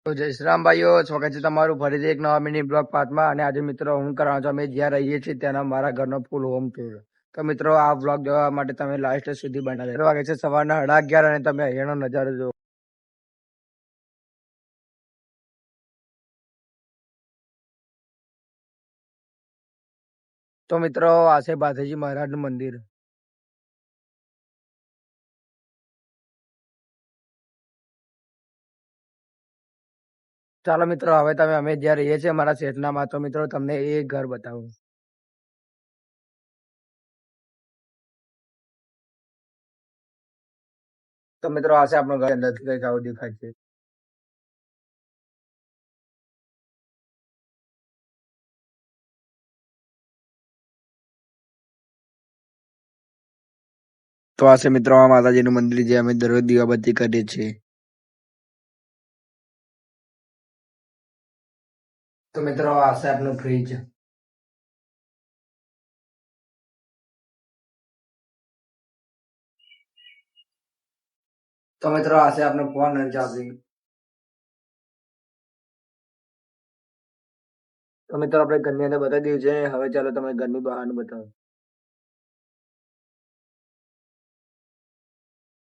તો જય શ્રી રામ ભાઈઓ, સ્વાગત છે તમારું ફરીથી એક નવા મિની બ્લોગ પાર્ટમાં. અને આજે મિત્રો હું કરવાનો છું, અમે જ્યાં રહીએ છીએ ત્યાંના મારા ઘરનો ફૂલ હોમ ટૂર. તો મિત્રો આ બ્લોગ જોવા માટે તમે લાસ્ટ સુધી બનાવી રહેજો. વાગે છે સવારના 11:30 અને તમે અહીંયાનો નજારો જુઓ. તો મિત્રો આ છે ભાથીજી મહારાજનું મંદિર. ચાલો મિત્રો, હવે અમે જ્યાં રહીએ છીએ અમારા શેઠનામાં, તો મિત્રો તમને એ ઘર બતાવું. તો મિત્રો આ છે આપણું ઘર, અંદરથી કંઈક આવું દેખાય છે. તો આ છે મિત્રો આ માતાજીનું મંદિર જે અમે દરરોજ દીવાબત્તી કરીએ છીએ. તો મિત્રો આ છે આપનું ફ્રીજ. તો મિત્રો આ છે આપનો ફોન અને ચાર્જિંગ. તો મિત્રો આપણે ઘરની અંદર બતાવી દીધું છે. હવે ચાલો તમે ઘરની બહારનું બતાવો.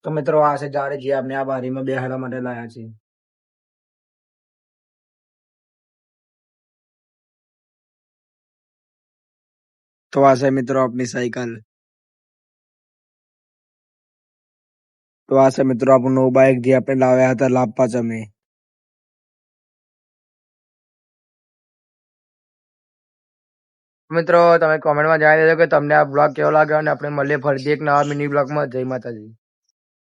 તો મિત્રો આ છે ઝાડ જે આપણે આ બારીમાં બેહાડવા માટે લાયા છે. તો આ છે મિત્રો આપની સાયકલ. તો આ છે મિત્રો આપણું નવું બાઇક જે આપણે લાવ્યા હતા લાભ પાંચમે. મિત્રો તમે કોમેન્ટમાં જણાવી દેજો કે તમને આ બ્લોગ કેવો લાગ્યો, અને આપણે મળીએ ફરીથી એક નવા મિની બ્લોગમાં. જય માતાજી.